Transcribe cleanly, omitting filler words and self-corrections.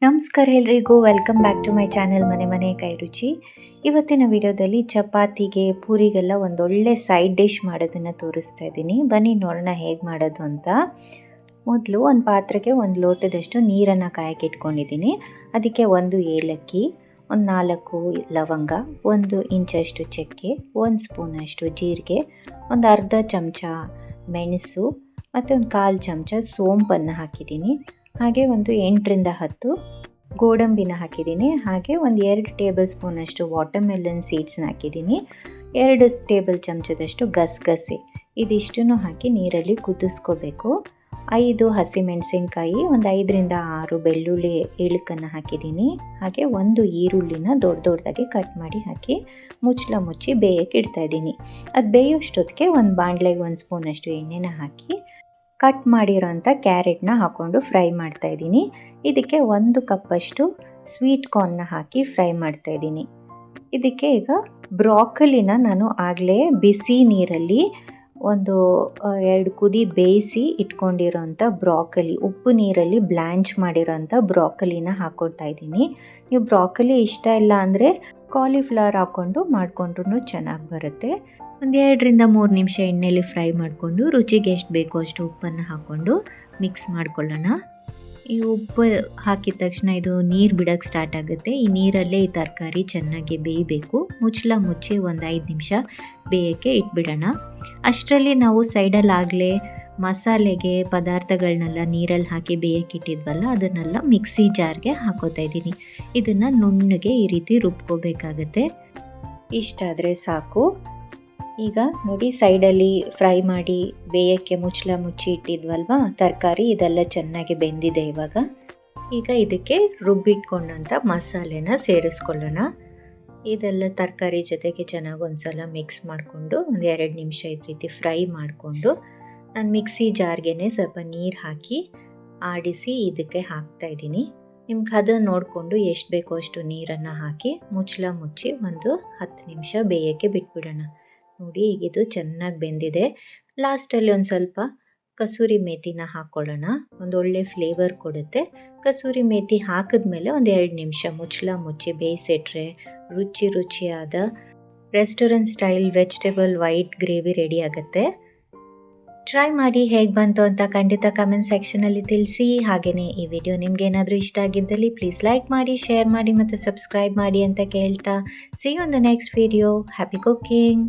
ನಮಸ್ಕಾರ ಎಲ್ರಿಗೂ, welcome back to my channel Mane Kai ರುಚಿ. ಇವತ್ತಿನ ವಿಡಿಯೋದಲ್ಲಿ ಚಪಾತಿಗೆ ಪೂರಿಗೆಲ್ಲ ಒಂದೊಳ್ಳೆ ಸೈಡ್ ಡಿಶ್ ಮಾಡೋದನ್ನು ತೋರಿಸ್ತಾ ಇದ್ದೀನಿ. ಬನ್ನಿ ನೋಡೋಣ ಹೇಗೆ ಮಾಡೋದು ಅಂತ. ಮೊದಲು ಒಂದು ಪಾತ್ರೆಗೆ 1 ಲೋಟದಷ್ಟು ನೀರನ್ನು ಕಾಯಕ್ಕೆ ಇಟ್ಕೊಂಡಿದ್ದೀನಿ. ಅದಕ್ಕೆ 1 ಏಲಕ್ಕಿ, ಒಂದು 4 ಲವಂಗ, 1 ಇಂಚಷ್ಟು ಚಕ್ಕೆ, 1 ಸ್ಪೂನಷ್ಟು ಜೀರಿಗೆ, ಒಂದು ಅರ್ಧ ಚಮಚ ಮೆಣಸು ಮತ್ತು ಒಂದು 1/4 ಚಮಚ ಸೋಂಪನ್ನು ಹಾಕಿದ್ದೀನಿ. ಹಾಗೆ ಒಂದು 8ರಿಂದ 10 ಗೋಡಂಬಿನ ಹಾಕಿದ್ದೀನಿ. ಹಾಗೆ ಒಂದು 2 ಟೇಬಲ್ ಸ್ಪೂನಷ್ಟು ವಾಟರ್ಮೆಲನ್ ಸೀಡ್ಸ್ನ ಹಾಕಿದ್ದೀನಿ. 2 ಟೇಬಲ್ ಚಮಚದಷ್ಟು ಗಸಗಸೆ, ಇದಿಷ್ಟನ್ನು ಹಾಕಿ ನೀರಲ್ಲಿ ಕುದಿಸ್ಕೋಬೇಕು. 5 ಹಸಿಮೆಣಸಿನ್ಕಾಯಿ, ಒಂದು 5ರಿಂದ 6 ಬೆಳ್ಳುಳ್ಳಿ ಇಳುಕನ್ನು ಹಾಕಿದ್ದೀನಿ. ಹಾಗೆ 1 ಈರುಳ್ಳಿನ ದೊಡ್ಡದಾಗಿ ಕಟ್ ಮಾಡಿ ಹಾಕಿ ಮುಚ್ಚಿ ಬೇಯಕ್ಕೆ ಇಡ್ತಾಯಿದ್ದೀನಿ. ಅದು ಬೇಯೋಷ್ಟೊತ್ತಿಗೆ ಒಂದು ಬಾಣಲೆಗೆ 1 ಸ್ಪೂನಷ್ಟು ಎಣ್ಣೆನ ಹಾಕಿ ಕಟ್ ಮಾಡಿರೋಂಥ ಕ್ಯಾರೆಟ್ನ ಹಾಕ್ಕೊಂಡು ಫ್ರೈ ಮಾಡ್ತಾಯಿದ್ದೀನಿ. ಇದಕ್ಕೆ 1 ಕಪ್ಪಷ್ಟು ಸ್ವೀಟ್ ಕಾರ್ನ್ನ ಹಾಕಿ ಫ್ರೈ ಮಾಡ್ತಾಯಿದ್ದೀನಿ. ಇದಕ್ಕೆ ಈಗ ಬ್ರಾಕೊಲಿನ ನಾನು ಆಗಲೇ ಬಿಸಿ ನೀರಲ್ಲಿ ಒಂದು 2 ಕುದಿ ಬೇಯಿಸಿ ಇಟ್ಕೊಂಡಿರೋಂಥ ಬ್ರಾಕೊಲಿ, ಉಪ್ಪು ನೀರಲ್ಲಿ ಬ್ಲ್ಯಾಂಚ್ ಮಾಡಿರೋಂಥ ಬ್ರಾಕೊಲಿನ ಹಾಕ್ಕೊಡ್ತಾ ಇದ್ದೀನಿ. ನೀವು ಬ್ರಾಕೊಲಿ ಇಷ್ಟ ಇಲ್ಲ ಅಂದರೆ ಕಾಲಿಫ್ಲವರ್ ಹಾಕ್ಕೊಂಡು ಮಾಡಿಕೊಂಡ್ರೂ ಚೆನ್ನಾಗಿ ಬರುತ್ತೆ. ಒಂದು 2ರಿಂದ 3 ನಿಮಿಷ ಎಣ್ಣೆಯಲ್ಲಿ ಫ್ರೈ ಮಾಡಿಕೊಂಡು ರುಚಿಗೆ ಎಷ್ಟು ಬೇಕೋ ಅಷ್ಟು ಉಪ್ಪನ್ನು ಹಾಕ್ಕೊಂಡು ಮಿಕ್ಸ್ ಮಾಡ್ಕೊಳ್ಳೋಣ. ಈ ಉಪ್ಪು ಹಾಕಿದ ತಕ್ಷಣ ಇದು ನೀರು ಬಿಡೋಕ್ಕೆ ಸ್ಟಾರ್ಟ್ ಆಗುತ್ತೆ. ಈ ನೀರಲ್ಲೇ ಈ ತರಕಾರಿ ಚೆನ್ನಾಗಿ ಬೇಯಬೇಕು. ಮುಚ್ಚಿ ಒಂದು 5 ನಿಮಿಷ ಬೇಯೋಕ್ಕೆ ಇಟ್ಬಿಡೋಣ. ಅಷ್ಟರಲ್ಲಿ ನಾವು ಸೈಡಲ್ಲಾಗಲೇ ಮಸಾಲೆಗೆ ಪದಾರ್ಥಗಳನ್ನೆಲ್ಲ ನೀರಲ್ಲಿ ಹಾಕಿ ಬೇಯಕ್ಕೆ ಇಟ್ಟಿದ್ವಲ್ಲ, ಅದನ್ನೆಲ್ಲ ಮಿಕ್ಸಿ ಜಾರ್ಗೆ ಹಾಕೋತಾ ಇದ್ದೀನಿ. ಇದನ್ನು ನುಣ್ಣಗೆ ಈ ರೀತಿ ರುಬ್ಕೋಬೇಕಾಗತ್ತೆ. ಇಷ್ಟಾದರೆ ಸಾಕು. ಈಗ ನೋಡಿ, ಸೈಡಲ್ಲಿ ಫ್ರೈ ಮಾಡಿ ಬೇಯಕ್ಕೆ ಮುಚ್ಚಿ ಇಟ್ಟಿದ್ವಲ್ವ ತರಕಾರಿ, ಇದೆಲ್ಲ ಚೆನ್ನಾಗಿ ಬೆಂದಿದೆ. ಈಗ ಇದಕ್ಕೆ ರುಬ್ಬಿಟ್ಕೊಂಡಂಥ ಮಸಾಲೆನ ಸೇರಿಸ್ಕೊಳ್ಳೋಣ. ಇದೆಲ್ಲ ತರಕಾರಿ ಜೊತೆಗೆ ಚೆನ್ನಾಗಿ ಒಂದ್ಸಲ ಮಿಕ್ಸ್ ಮಾಡಿಕೊಂಡು ಒಂದು 2 ನಿಮಿಷ ಈ ರೀತಿ ಫ್ರೈ ಮಾಡಿಕೊಂಡು ನಾನು ಮಿಕ್ಸಿ ಜಾರ್ಗೆ ಸ್ವಲ್ಪ ನೀರು ಹಾಕಿ ಆಡಿಸಿ ಇದಕ್ಕೆ ಹಾಕ್ತಾಯಿದ್ದೀನಿ. ನಿಮ್ಗೆ ಹದ ನೋಡಿಕೊಂಡು ಎಷ್ಟು ಬೇಕೋ ಅಷ್ಟು ನೀರನ್ನು ಹಾಕಿ ಮುಚ್ಚಿ ಒಂದು 10 ನಿಮಿಷ ಬೇಯೋಕ್ಕೆ ಬಿಟ್ಬಿಡೋಣ. ನೋಡಿ, ಈಗ ಇದು ಚೆನ್ನಾಗಿ ಬೆಂದಿದೆ. ಲಾಸ್ಟಲ್ಲಿ ಒಂದು ಸ್ವಲ್ಪ ಕಸೂರಿ ಮೇಥಿನ ಹಾಕ್ಕೊಳ್ಳೋಣ. ಒಂದು ಒಳ್ಳೆ ಫ್ಲೇವರ್ ಕೊಡುತ್ತೆ. ಕಸೂರಿ ಮೇಥಿ ಹಾಕಿದ್ಮೇಲೆ ಒಂದು 2 ನಿಮಿಷ ಮುಚ್ಚಿ ಬೇಯಿಸಿಟ್ರೆ ರುಚಿಯಾದ restaurant style vegetable white gravy ready ಆಗುತ್ತೆ. ಟ್ರೈ ಮಾಡಿ, ಹೇಗೆ ಬಂತು ಅಂತ ಖಂಡಿತ ಕಮೆಂಟ್ ಸೆಕ್ಷನಲ್ಲಿ ತಿಳಿಸಿ. ಹಾಗೆಯೇ ಈ ವಿಡಿಯೋ ನಿಮ್ಗೆ ಏನಾದರೂ ಇಷ್ಟ ಆಗಿದ್ದಲ್ಲಿ ಪ್ಲೀಸ್ ಲೈಕ್ ಮಾಡಿ, ಶೇರ್ ಮಾಡಿ ಮತ್ತು ಸಬ್ಸ್ಕ್ರೈಬ್ ಮಾಡಿ ಅಂತ ಕೇಳ್ತಾ, see you in the next video. Happy cooking.